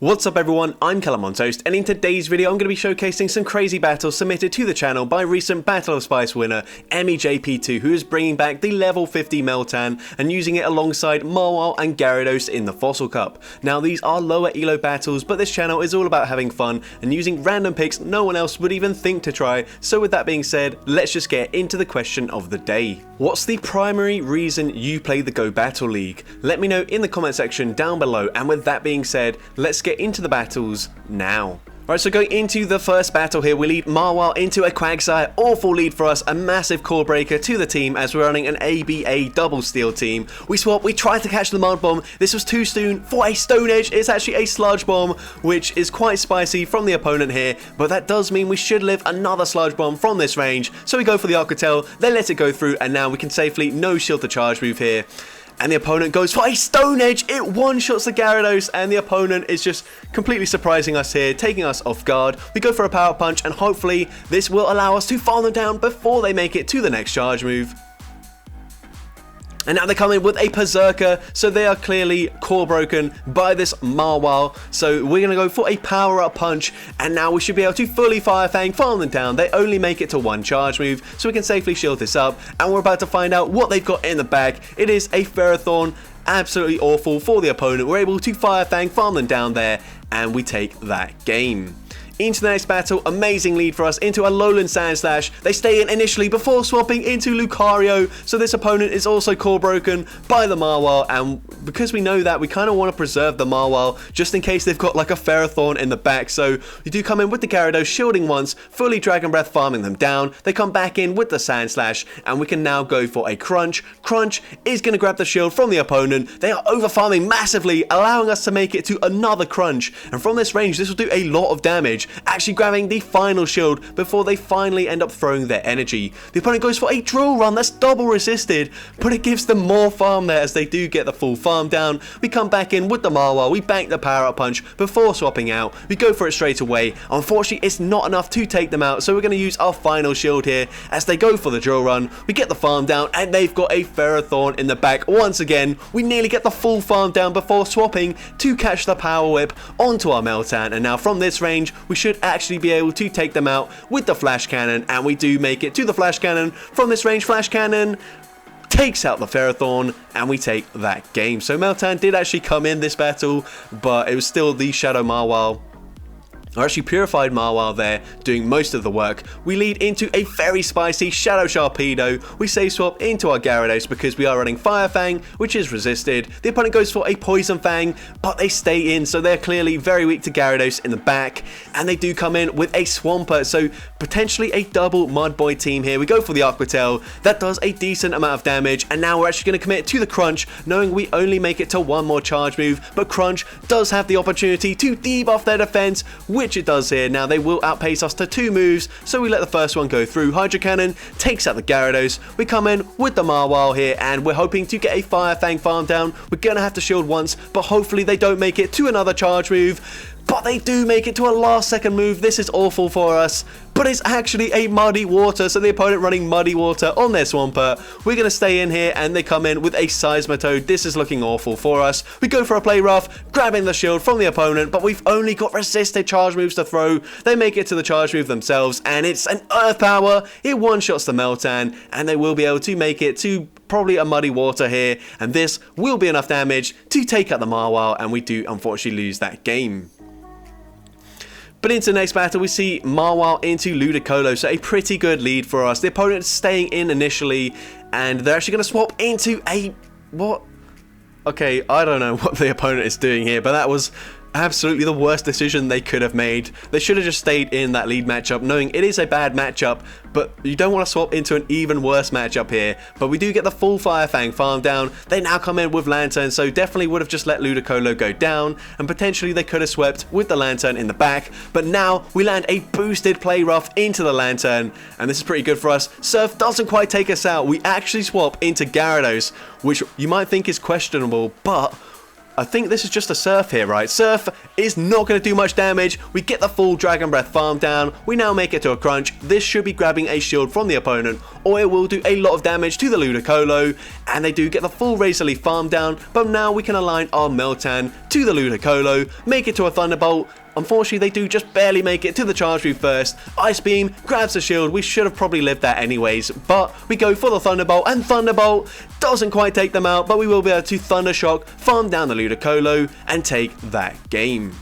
What's up everyone, I'm CallumOnToast, and in today's video I'm going to be showcasing some crazy battles submitted to the channel by recent Battle of Spice winner MEJP2, who is bringing back the level 50 Meltan and using it alongside Mawile and Gyarados in the Fossil Cup. Now these are lower elo battles, but this channel is all about having fun and using random picks no one else would even think to try, so with that being said, let's just get into the question of the day. What's the primary reason you play the Go Battle League? Let me know in the comment section down below, and with that being said, let's get into the battles now. Right, so going into the first battle here, we lead Mawile into a Quagsire. Awful lead for us, a massive core breaker to the team as we're running an ABA double steal team. We swap, we try to catch the Mud Bomb. This was too soon for a Stone Edge. It's actually a Sludge Bomb, which is quite spicy from the opponent here, but that does mean we should live another Sludge Bomb from this range. So we go for the Aquatel, then let it go through, and now we can safely no shield to charge move here. And the opponent goes for a Stone Edge. It one-shots the Gyarados, and the opponent is just completely surprising us here, taking us off guard. We go for a Power Punch, and hopefully this will allow us to farm them down before they make it to the next charge move. And now they come in with a Berserker, so they are clearly core broken by this Mawile. So we're going to go for a Power Up Punch, and now we should be able to fully Fire Fang, farm them down. They only make it to one charge move, so we can safely shield this up. And we're about to find out what they've got in the bag. It is a Ferrothorn, absolutely awful for the opponent. We're able to Fire Fang, farm them down there, and we take that game. Into the next battle, amazing lead for us into a Alolan Sandslash. They stay in initially before swapping into Lucario, so this opponent is also core broken by the Mawile, and because we know that, we kind of want to preserve the Mawile just in case they've got like a Ferrothorn in the back. So we do come in with the Gyarados, shielding once, fully Dragon Breath, farming them down. They come back in with the Sandslash, and we can now go for a Crunch. Crunch is going to grab the shield from the opponent. They are over farming massively, allowing us to make it to another Crunch, and from this range this will do a lot of damage, actually grabbing the final shield before they finally end up throwing their energy. The opponent goes for a Drill Run. That's double resisted, but it gives them more farm there as they do get the full farm down. We come back in with the Mawile, we bank the Power Up Punch before swapping out. We go for it straight away. Unfortunately, it's not enough to take them out, so we're going to use our final shield here as they go for the Drill Run. We get the farm down, and they've got a Ferrothorn in the back once again. We nearly get the full farm down before swapping to catch the Power Whip onto our Meltan, and now from this range, we should actually be able to take them out with the Flash Cannon, and we do make it to the Flash Cannon. From this range, Flash Cannon takes out the Ferrothorn, and we take that game. So Meltan did actually come in this battle, but it was still the Shadow Mawile, or actually Purified Mawile there, doing most of the work. We lead into a very spicy Shadow Sharpedo. We save swap into our Gyarados because we are running Fire Fang, which is resisted. The opponent goes for a Poison Fang, but they stay in, so they're clearly very weak to Gyarados in the back, and they do come in with a Swampert, so potentially a double Mud Boy team here. We go for the Aquatel. That does a decent amount of damage, and now we're actually going to commit to the Crunch, knowing we only make it to one more charge move, but Crunch does have the opportunity to debuff their defense, which it does here. Now they will outpace us to two moves, so we let the first one go through. Hydro Cannon takes out the Gyarados. We come in with the Mawile here, and we're hoping to get a Fire Fang farm down. We're gonna have to shield once, but hopefully they don't make it to another charge move. But they do make it to a last second move. This is awful for us, but it's actually a Muddy Water, so the opponent running Muddy Water on their Swampert. We're going to stay in here, and they come in with a Seismitoad. This is looking awful for us. We go for a Play Rough, grabbing the shield from the opponent, but we've only got resisted charge moves to throw. They make it to the charge move themselves, and it's an Earth Power. It one-shots the Meltan, and they will be able to make it to probably a Muddy Water here, and this will be enough damage to take out the Mawile, and we do unfortunately lose that game. But into the next battle, we see Mawile into Ludicolo, so a pretty good lead for us. The opponent is staying in initially, and they're actually going to swap into a... what? Okay, I don't know what the opponent is doing here, but that was absolutely the worst decision they could have made. They should have just stayed in that lead matchup, knowing it is a bad matchup, but you don't want to swap into an even worse matchup here. But we do get the full Fire Fang farm down. They now come in with Lantern, so definitely would have just let Ludicolo go down, and potentially they could have swept with the Lantern in the back. But now we land a boosted Play Rough into the Lantern, and this is pretty good for us. Surf doesn't quite take us out. We actually swap into Gyarados, which you might think is questionable, but I think this is just a Surf here, right? Surf is not going to do much damage. We get the full Dragon Breath farm down. We now make it to a crunch. This should be grabbing a shield from the opponent, or it will do a lot of damage to the Ludicolo, and they do get the full Razor Leaf farm down, but now we can align our Meltan to the Ludicolo, make it to a Thunderbolt. Unfortunately, they do just barely make it to the charge move first. Ice Beam grabs the shield. We should have probably lived that anyways, but we go for the Thunderbolt, and Thunderbolt doesn't quite take them out, but we will be able to Thunder Shock, farm down the Ludicolo, and take that game.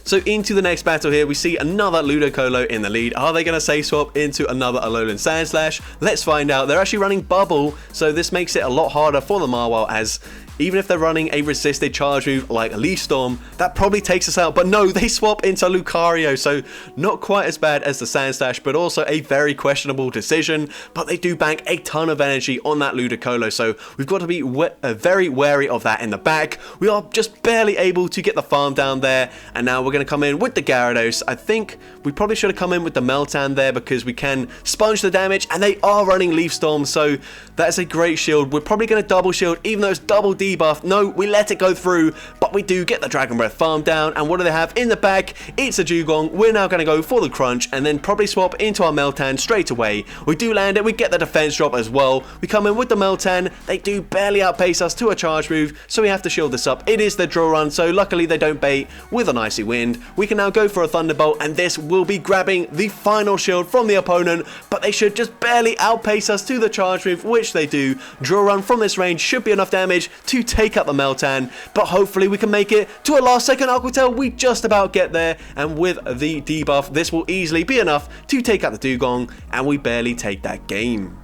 So into the next battle here, we see another Ludicolo in the lead. Are they going to safe swap into another Alolan Sandslash? Let's find out. They're actually running Bubble, so this makes it a lot harder for the Mawile, as even if they're running a resisted charge move like Leaf Storm, that probably takes us out. But no, they swap into Lucario, so not quite as bad as the Sandslash, but also a very questionable decision. But they do bank a ton of energy on that Ludicolo, so we've got to be very wary of that in the back. We are just barely able to get the farm down there, and now we're going to come in with the Gyarados. I think we probably should have come in with the Meltan there, because we can sponge the damage, and they are running Leaf Storm, so that is a great shield. We're probably going to double shield, even though it's double debuff. No, we let it go through, but we do get the Dragon Breath farm down, and what do they have in the back? It's a Dugong. We're now going to go for the crunch, and then probably swap into our Meltan straight away. We do land it, we get the defense drop as well. We come in with the Meltan. They do barely outpace us to a charge move, so we have to shield this up. It is the draw run, so luckily they don't bait with an Icy Wind. We can now go for a Thunderbolt, and this will be grabbing the final shield from the opponent, but they should just barely outpace us to the charge move, which they do. Draw run from this range should be enough damage to take up the Meltan, but hopefully we can make it to a last second Aqua Tail. We just about get there, and with the debuff, this will easily be enough to take out the Dugong, and we barely take that game.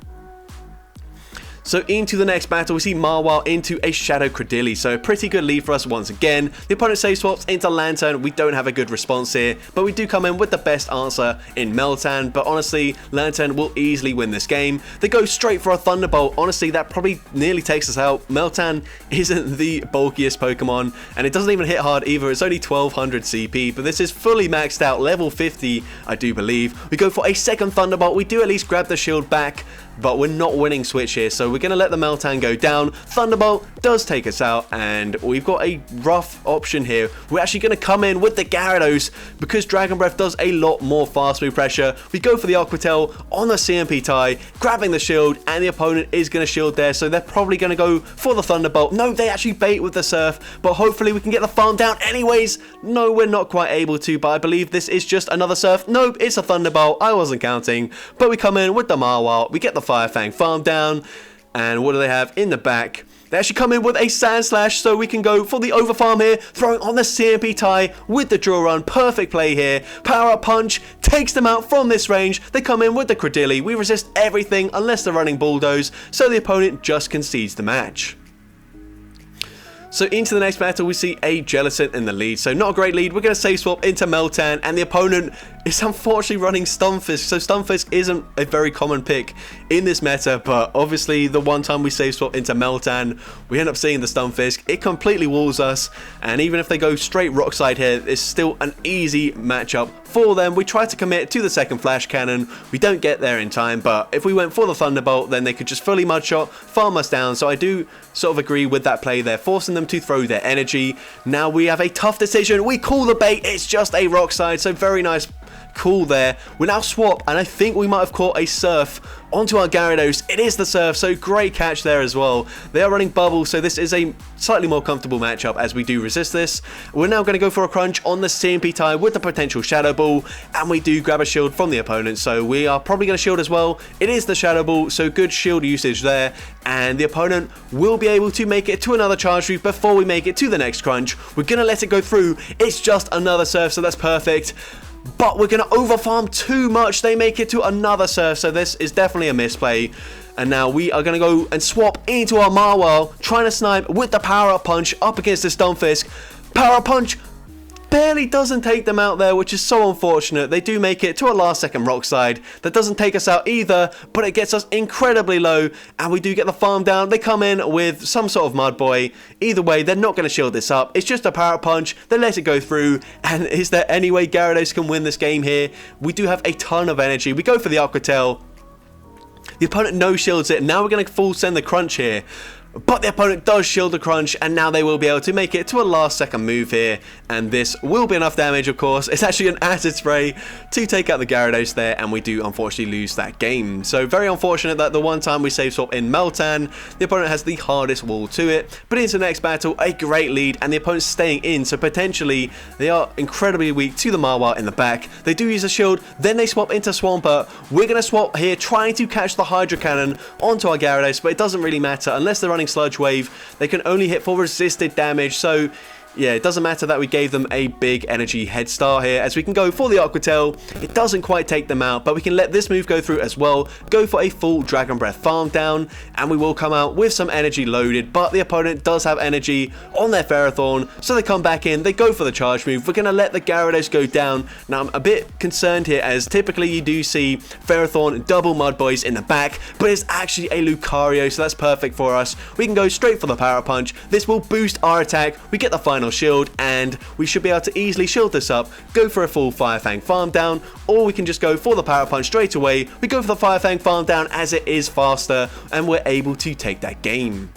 So into the next battle, we see Mawile into a Shadow Credilli, so a pretty good lead for us once again. The opponent safe swaps into Lantern. We don't have a good response here, but we do come in with the best answer in Meltan, but honestly, Lantern will easily win this game. They go straight for a Thunderbolt. Honestly, that probably nearly takes us out. Meltan isn't the bulkiest Pokemon, and it doesn't even hit hard either. It's only 1200 CP, but this is fully maxed out, level 50, I do believe. We go for a second Thunderbolt. We do at least grab the shield back, but we're not winning switch here, so we're going to let the Meltan go down. Thunderbolt does take us out, and we've got a rough option here. We're actually going to come in with the Gyarados, because Dragon Breath does a lot more fast move pressure. We go for the Aqua Tail on the CMP tie, grabbing the shield, and the opponent is going to shield there, so they're probably going to go for the Thunderbolt. No, they actually bait with the Surf, but hopefully we can get the farm down anyways. No, we're not quite able to, but I believe this is just another Surf. Nope, it's a Thunderbolt. I wasn't counting, but we come in with the Mawile. We get the Fire Fang farm down, and what do they have in the back? They actually come in with a Sandslash, so we can go for the overfarm here, throwing on the CMP tie with the draw run. Perfect play here. Power Up Punch takes them out from this range. They come in with the Credilli. We resist everything unless they're running Bulldoze, so the opponent just concedes the match. So into the next battle, we see a Jellicent in the lead. So not a great lead. We're going to safe swap into Meltan, and the opponent is unfortunately running Stunfisk. So Stunfisk isn't a very common pick in this meta, but obviously the one time we safe swap into Meltan, we end up seeing the Stunfisk. It completely walls us, and even if they go straight Rock Slide here, it's still an easy matchup for them. We try to commit to the second Flash Cannon. We don't get there in time, but if we went for the Thunderbolt, then they could just fully Mud Shot, farm us down. So I do sort of agree with that play there, forcing them to throw their energy. Now we have a tough decision. We call the bait. It's just a Rock Slide, so very nice call there. We now swap, and I think we might have caught a Surf onto our Gyarados. It is the Surf, so great catch there as well. They are running Bubble, so this is a slightly more comfortable matchup as we do resist this. We're now going to go for a crunch on the CMP tie with the potential Shadow Ball, and we do grab a shield from the opponent, so we are probably going to shield as well. It is the Shadow Ball, so good shield usage there, and the opponent will be able to make it to another charge move before we make it to the next crunch. We're going to let it go through. It's just another Surf, so that's perfect. But we're going to overfarm too much. They make it to another Surf, so this is definitely a misplay. And now we are going to go and swap into our Mawile, trying to snipe with the Power Up Punch up against the Stunfisk. Power Up Punch barely doesn't take them out there, which is so unfortunate. They do make it to a last second Rock Slide. That doesn't take us out either, but it gets us incredibly low, and we do get the farm down. They come in with some sort of Mud Boy. Either way, they're not going to shield this up. It's just a Power Punch. They let it go through, and is there any way Gyarados can win this game here? We do have a ton of energy. We go for the Aqua Tail. The opponent no shields it. Now we're going to full send the crunch here. but the opponent does shield the crunch, and now they will be able to make it to a last second move here, and this will be enough damage. Of course, it's actually an acid spray to take out the Gyarados there, and we do unfortunately lose that game. So very unfortunate that the one time we save swap in Meltan, the opponent has the hardest wall to it. But into the next battle, a great lead, and the opponent's staying in, so potentially they are incredibly weak to the Mawile in the back. They do use a shield, then they swap into Swampert. We're going to swap here, trying to catch the Hydro Cannon onto our Gyarados, but it doesn't really matter unless they're running Sludge Wave. They can only hit for resisted damage, so yeah, it doesn't matter that we gave them a big energy head start here, as we can go for the Aqua Tail. It doesn't quite take them out, but we can let this move go through as well, go for a full Dragon Breath farm down, and we will come out with some energy loaded. But the opponent does have energy on their Ferrothorn, so they come back in, they go for the charge move. We're going to let the Gyarados go down. Now I'm a bit concerned here, as typically you do see Ferrothorn double Mud Boys in the back, but it's actually a Lucario, so that's perfect for us. We can go straight for the Power Punch. This will boost our attack. We get the final shield, and we should be able to easily shield this up, go for a full Fire Fang farm down, or we can just go for the Power Punch straight away. We go for the Fire Fang farm down as it is faster, and we're able to take that game.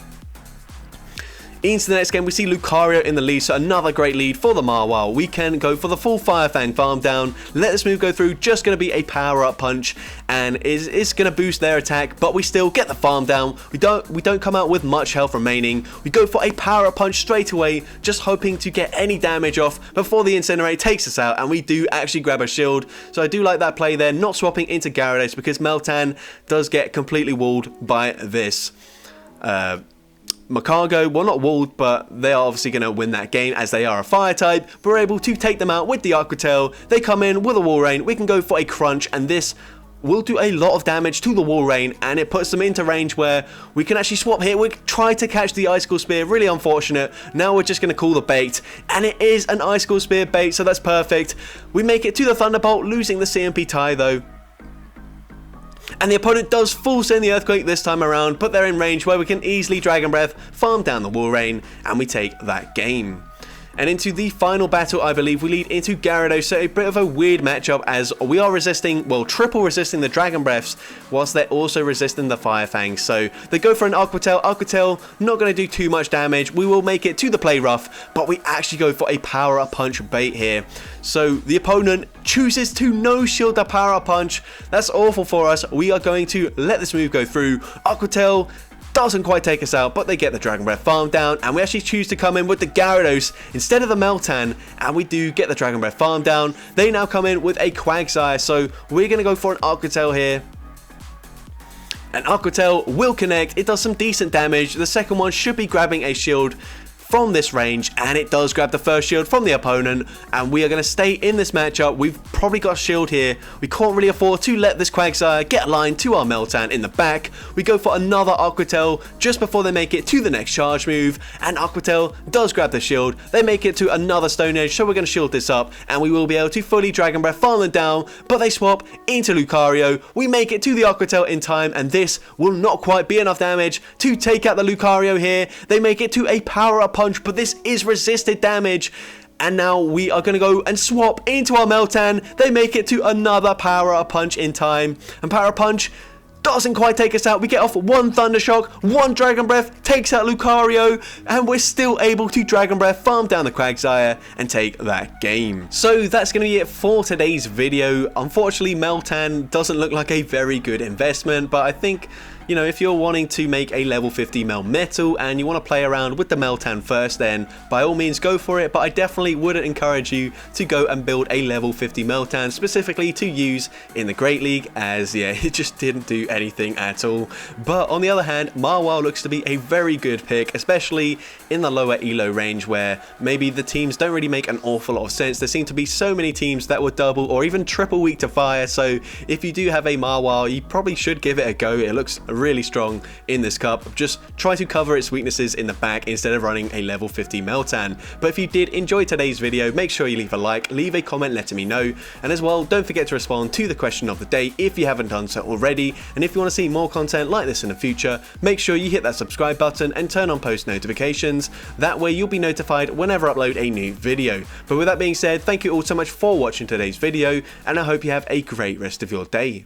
Into the next game, we see Lucario in the lead, so another great lead for the Mawile. We can go for the full Fire Fang farm down, let this move go through, just going to be a power up punch, and it's going to boost their attack, but we still get the farm down. We don't come out with much health remaining. We go for a power up punch straight away, just hoping to get any damage off before the Incinerate takes us out, and we do actually grab a shield. So I do like that play there, not swapping into Gyarados, because Meltan does get completely walled by this Macargo. Well, not walled, but they are obviously going to win that game as they are a fire type. We're able to take them out with the Aqua Tail. They come in with a Wall Rain. We can go for a Crunch, and this will do a lot of damage to the Wall Rain, and it puts them into range where we can actually swap here. We try to catch the Icicle Spear, really unfortunate. Now we're just going to call the bait, and it is an Icicle Spear bait, so that's perfect. We make it to the Thunderbolt, losing the CMP tie though. And the opponent does full send the Earthquake this time around, but they're in range where we can easily Dragon Breath, farm down the Wall Rain, and we take that game. And into the final battle, I believe we lead into Gyarados, so a bit of a weird matchup as we are resisting, well, triple resisting the Dragon Breaths, whilst they're also resisting the Fire Fangs. So they go for an Aqua Tail. Aqua Tail, not going to do too much damage. We will make it to the Play Rough, but we actually go for a Power Up Punch bait here. So the opponent chooses to no shield the Power Up Punch. That's awful for us. We are going to let this move go through. Aqua Tail doesn't quite take us out, but they get the Dragon Breath farm down, and we actually choose to come in with the Gyarados instead of the Meltan, and we do get the Dragon Breath farm down. They now come in with a Quagsire, so we're going to go for an Aqua Tail here. And Aqua Tail will connect. It does some decent damage. The second one should be grabbing a shield from this range, and it does grab the first shield from the opponent, and we are going to stay in this matchup. We've probably got a shield here. We can't really afford to let this Quagsire get a line to our Meltan in the back. We go for another Aqua Tail just before they make it to the next charge move, and Aqua Tail does grab the shield. They make it to another Stone Edge, so we're going to shield this up, and we will be able to fully Dragon Breath farm them down, but they swap into Lucario. We make it to the Aqua Tail in time, and this will not quite be enough damage to take out the Lucario here. They make it to a Power Up Punch, but this is resisted damage, and now we are going to go and swap into our Meltan. They make it to another Power Up Punch in time, and Power Up Punch doesn't quite take us out. We get off one Thunder Shock, one Dragon Breath, takes out Lucario, and we're still able to Dragon Breath, farm down the Quagsire, and take that game. So that's going to be it for today's video. Unfortunately, Meltan doesn't look like a very good investment, but I think, you know, if you're wanting to make a level 50 Melmetal and you want to play around with the Meltan first, then by all means go for it, but I definitely wouldn't encourage you to go and build a level 50 Meltan specifically to use in the Great League, as yeah, it just didn't do anything at all. But on the other hand, Mawile looks to be a very good pick, especially in the lower elo range where maybe the teams don't really make an awful lot of sense. There seem to be so many teams that were double or even triple weak to fire, so if you do have a Mawile, you probably should give it a go. It looks really strong in this cup. Just try to cover its weaknesses in the back instead of running a level 50 Meltan. But if you did enjoy today's video, make sure you leave a like, leave a comment letting me know, and as well, don't forget to respond to the question of the day if you haven't done so already. And if you want to see more content like this in the future, make sure you hit that subscribe button and turn on post notifications. That way you'll be notified whenever I upload a new video. But with that being said, thank you all so much for watching today's video, and I hope you have a great rest of your day.